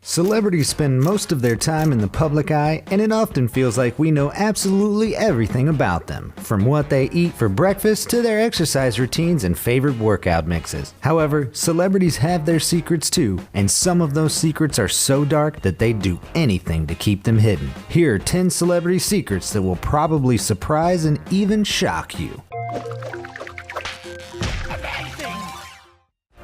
Celebrities spend most of their time in the public eye, and it often feels like we know absolutely everything about them, from what they eat for breakfast to their exercise routines and favorite workout mixes. However, celebrities have their secrets too, and some of those secrets are so dark that they'd do anything to keep them hidden. Here are 10 celebrity secrets that will probably surprise and even shock you.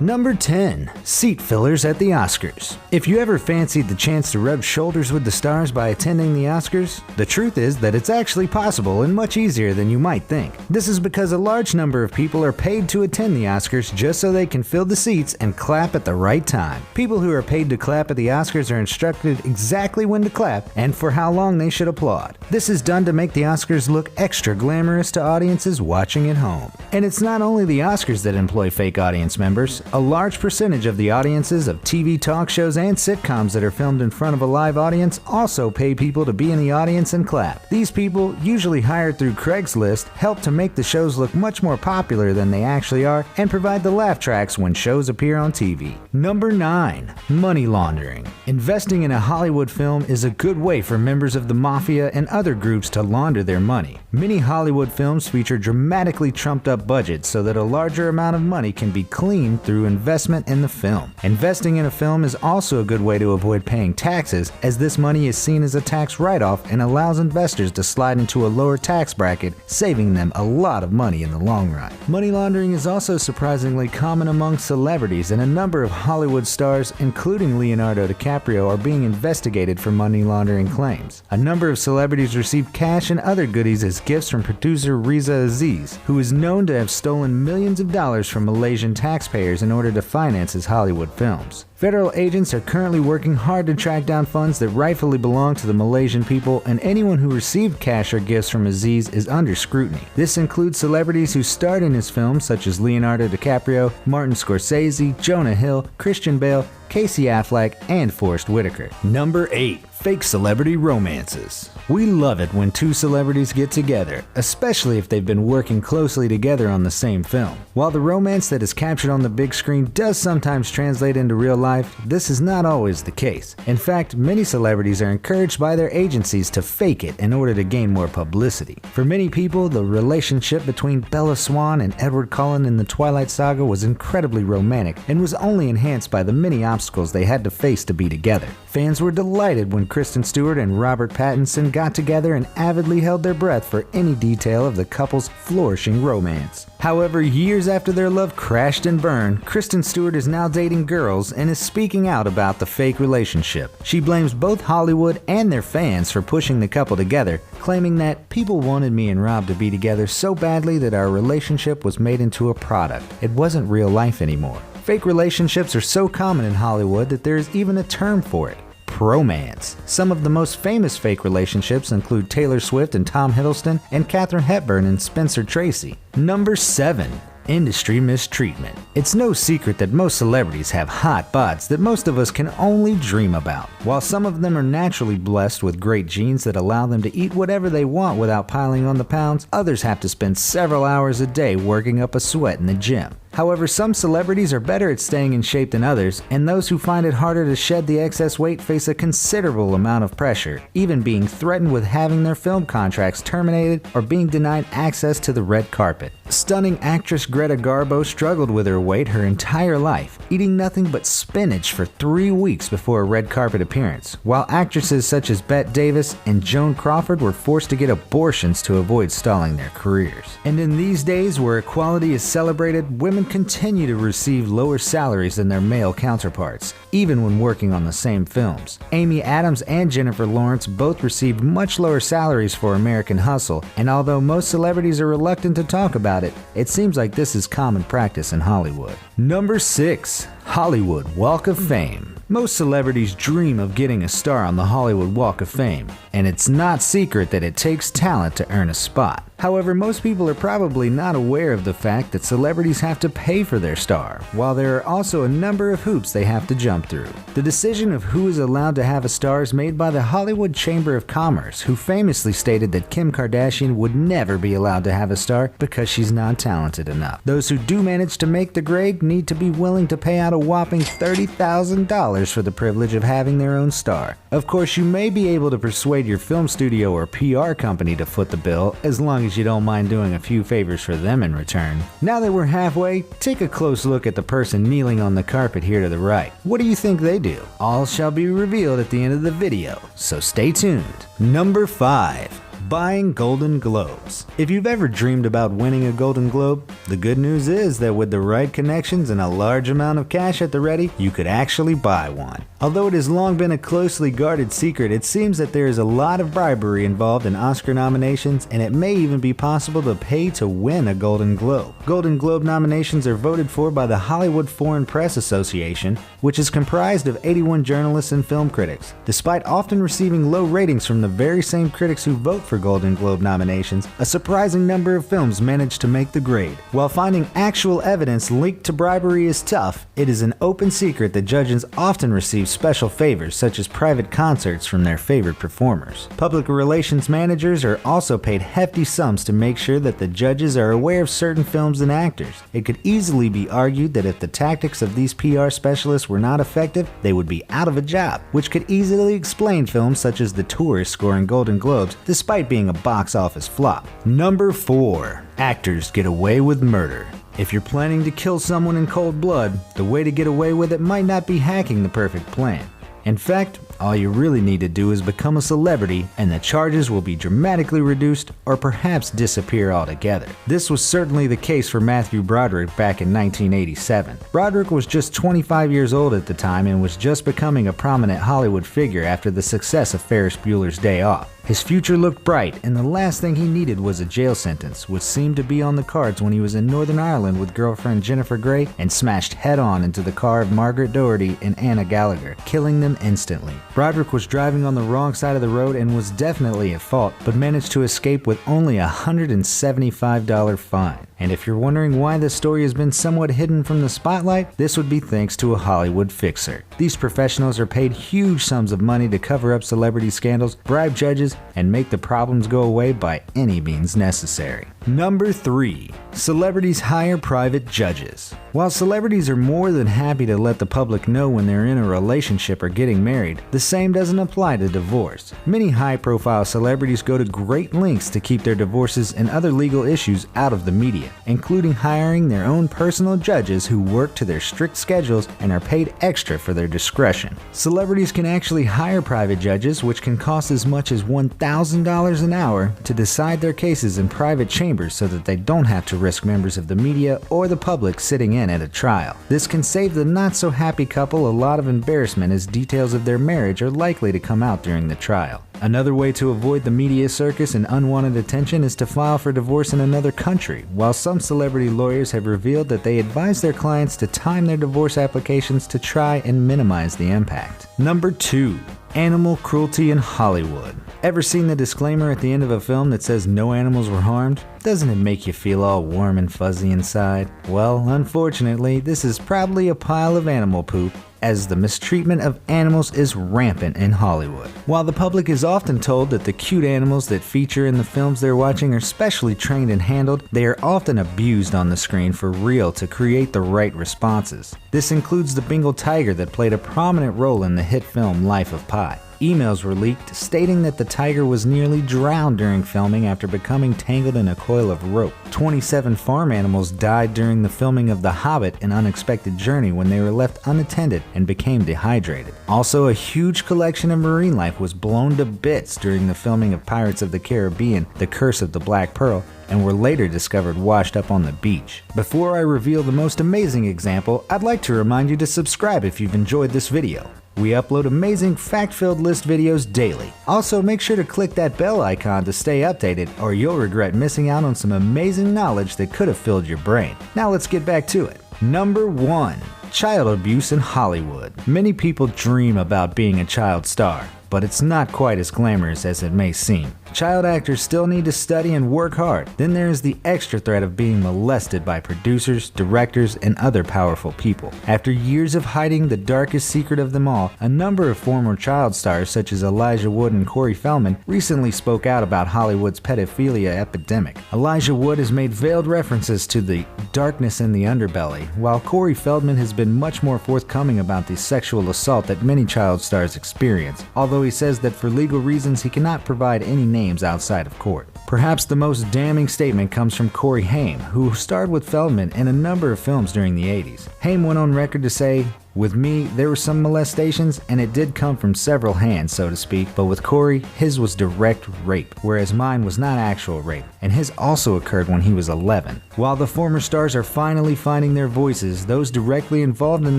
Number 10. Seat fillers at the Oscars. If you ever fancied the chance to rub shoulders with the stars by attending the Oscars, the truth is that it's actually possible and much easier than you might think. This is because a large number of people are paid to attend the Oscars just so they can fill the seats and clap at the right time. People who are paid to clap at the Oscars are instructed exactly when to clap and for how long they should applaud. This is done to make the Oscars look extra glamorous to audiences watching at home. And it's not only the Oscars that employ fake audience members. A large percentage of the audiences of TV talk shows and sitcoms that are filmed in front of a live audience also pay people to be in the audience and clap. These people, usually hired through Craigslist, help to make the shows look much more popular than they actually are and provide the laugh tracks when shows appear on TV. Number 9. Money laundering. Investing in a Hollywood film is a good way for members of the mafia and other groups to launder their money. Many Hollywood films feature dramatically trumped up budgets so that a larger amount of money can be cleaned through investment in the film. Investing in a film is also a good way to avoid paying taxes, as this money is seen as a tax write-off and allows investors to slide into a lower tax bracket, saving them a lot of money in the long run. Money laundering is also surprisingly common among celebrities, and a number of Hollywood stars, including Leonardo DiCaprio, are being investigated for money laundering claims. A number of celebrities received cash and other goodies as gifts from producer Riza Aziz, who is known to have stolen millions of dollars from Malaysian taxpayers in order to finance his Hollywood films. Federal agents are currently working hard to track down funds that rightfully belong to the Malaysian people, and anyone who received cash or gifts from Aziz is under scrutiny. This includes celebrities who starred in his films such as Leonardo DiCaprio, Martin Scorsese, Jonah Hill, Christian Bale, Casey Affleck, and Forest Whitaker. Number 8. Fake celebrity romances. We love it when two celebrities get together, especially if they've been working closely together on the same film. While the romance that is captured on the big screen does sometimes translate into real life, this is not always the case. In fact, many celebrities are encouraged by their agencies to fake it in order to gain more publicity. For many people, the relationship between Bella Swan and Edward Cullen in the Twilight Saga was incredibly romantic and was only enhanced by the many obstacles they had to face to be together. Fans were delighted when Kristen Stewart and Robert Pattinson got together and avidly held their breath for any detail of the couple's flourishing romance. However, years after their love crashed and burned, Kristen Stewart is now dating girls and is speaking out about the fake relationship. She blames both Hollywood and their fans for pushing the couple together, claiming that people wanted me and Rob to be together so badly that our relationship was made into a product. It wasn't real life anymore. Fake relationships are so common in Hollywood that there is even a term for it: bromance. Some of the most famous fake relationships include Taylor Swift and Tom Hiddleston, and Katharine Hepburn and Spencer Tracy. Number 7. Industry mistreatment. It's no secret that most celebrities have hot bods that most of us can only dream about. While some of them are naturally blessed with great genes that allow them to eat whatever they want without piling on the pounds, others have to spend several hours a day working up a sweat in the gym. However, some celebrities are better at staying in shape than others, and those who find it harder to shed the excess weight face a considerable amount of pressure, even being threatened with having their film contracts terminated or being denied access to the red carpet. Stunning actress Greta Garbo struggled with her weight her entire life, eating nothing but spinach for 3 weeks before a red carpet appearance, while actresses such as Bette Davis and Joan Crawford were forced to get abortions to avoid stalling their careers. And in these days where equality is celebrated, women continue to receive lower salaries than their male counterparts, even when working on the same films. Amy Adams and Jennifer Lawrence both received much lower salaries for American Hustle, and although most celebrities are reluctant to talk about it, it seems like this is common practice in Hollywood. Number 6. Hollywood Walk of Fame. Most celebrities dream of getting a star on the Hollywood Walk of Fame, and it's not secret that it takes talent to earn a spot. However, most people are probably not aware of the fact that celebrities have to pay for their star, while there are also a number of hoops they have to jump through. The decision of who is allowed to have a star is made by the Hollywood Chamber of Commerce, who famously stated that Kim Kardashian would never be allowed to have a star because she's not talented enough. Those who do manage to make the grade need to be willing to pay out a a whopping $30,000 for the privilege of having their own star. Of course, you may be able to persuade your film studio or PR company to foot the bill, as long as you don't mind doing a few favors for them in return. Now that we're halfway, take a close look at the person kneeling on the carpet here to the right. What do you think they do? All shall be revealed at the end of the video, so stay tuned. Number 5. Buying Golden Globes. If you've ever dreamed about winning a Golden Globe, the good news is that with the right connections and a large amount of cash at the ready, you could actually buy one. Although it has long been a closely guarded secret, it seems that there is a lot of bribery involved in Oscar nominations, and it may even be possible to pay to win a Golden Globe. Golden Globe nominations are voted for by the Hollywood Foreign Press Association, which is comprised of 81 journalists and film critics. Despite often receiving low ratings from the very same critics who vote for Golden Globe nominations, a surprising number of films manage to make the grade. While finding actual evidence linked to bribery is tough, it is an open secret that judges often receive special favors such as private concerts from their favorite performers. Public relations managers are also paid hefty sums to make sure that the judges are aware of certain films and actors. It could easily be argued that if the tactics of these PR specialists were not effective, they would be out of a job, which could easily explain films such as The Tourist scoring Golden Globes despite being a box office flop. Number 4. Actors get away with murder. If you're planning to kill someone in cold blood, the way to get away with it might not be hacking the perfect plan. In fact, all you really need to do is become a celebrity and the charges will be dramatically reduced or perhaps disappear altogether. This was certainly the case for Matthew Broderick back in 1987. Broderick was just 25 years old at the time and was just becoming a prominent Hollywood figure after the success of Ferris Bueller's Day Off. His future looked bright, and the last thing he needed was a jail sentence, which seemed to be on the cards when he was in Northern Ireland with girlfriend Jennifer Grey and smashed head-on into the car of Margaret Doherty and Anna Gallagher, killing them instantly. Broderick was driving on the wrong side of the road and was definitely at fault, but managed to escape with only a $175 fine. And if you're wondering why this story has been somewhat hidden from the spotlight, this would be thanks to a Hollywood fixer. These professionals are paid huge sums of money to cover up celebrity scandals, bribe judges, and make the problems go away by any means necessary. Number 3. Celebrities hire private judges. While celebrities are more than happy to let the public know when they're in a relationship or getting married, the same doesn't apply to divorce. Many high-profile celebrities go to great lengths to keep their divorces and other legal issues out of the media, including hiring their own personal judges who work to their strict schedules and are paid extra for their discretion. Celebrities can actually hire private judges, which can cost as much as $1,000 an hour, to decide their cases in private chambers so that they don't have to risk members of the media or the public sitting in at a trial. This can save the not-so-happy couple a lot of embarrassment, as details of their marriage are likely to come out during the trial. Another way to avoid the media circus and unwanted attention is to file for divorce in another country. While some celebrity lawyers have revealed that they advise their clients to time their divorce applications to try and minimize the impact. Number 2. Animal cruelty in Hollywood. Ever seen the disclaimer at the end of a film that says no animals were harmed? Doesn't it make you feel all warm and fuzzy inside? Well, unfortunately, this is probably a pile of animal poop, as the mistreatment of animals is rampant in Hollywood. While the public is often told that the cute animals that feature in the films they're watching are specially trained and handled, they are often abused on the screen for real to create the right responses. This includes the Bengal tiger that played a prominent role in the hit film Life of Pi. Emails were leaked stating that the tiger was nearly drowned during filming after becoming tangled in a coil of rope. 27 farm animals died during the filming of The Hobbit: An Unexpected Journey when they were left unattended and became dehydrated. Also, a huge collection of marine life was blown to bits during the filming of Pirates of the Caribbean: The Curse of the Black Pearl, and were later discovered washed up on the beach. Before I reveal the most amazing example, I'd like to remind you to subscribe if you've enjoyed this video. We upload amazing fact-filled list videos daily. Also, make sure to click that bell icon to stay updated, or you'll regret missing out on some amazing knowledge that could have filled your brain. Now let's get back to it. Number 1. Child abuse in Hollywood. Many people dream about being a child star. but it's not quite as glamorous as it may seem. Child actors still need to study and work hard. Then there is the extra threat of being molested by producers, directors, and other powerful people. After years of hiding the darkest secret of them all, a number of former child stars such as Elijah Wood and Corey Feldman recently spoke out about Hollywood's pedophilia epidemic. Elijah Wood has made veiled references to the darkness in the underbelly, while Corey Feldman has been much more forthcoming about the sexual assault that many child stars experience, although he says that for legal reasons he cannot provide any names outside of court. Perhaps the most damning statement comes from Corey Haim, who starred with Feldman in a number of films during the 80s. Haim went on record to say, "With me, there were some molestations, and it did come from several hands, so to speak, but with Corey, his was direct rape, whereas mine was not actual rape, and his also occurred when he was 11. While the former stars are finally finding their voices, those directly involved in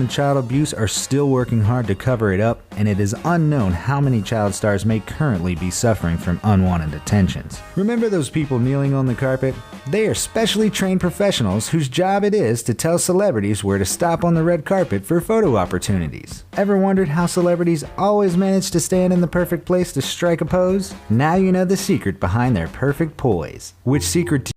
the child abuse are still working hard to cover it up, and it is unknown how many child stars may currently be suffering from unwanted attentions." Remember those people kneeling on the carpet? They are specially trained professionals whose job it is to tell celebrities where to stop on the red carpet for photo opportunities. Ever wondered how celebrities always manage to stand in the perfect place to strike a pose? Now you know the secret behind their perfect poise. Which secret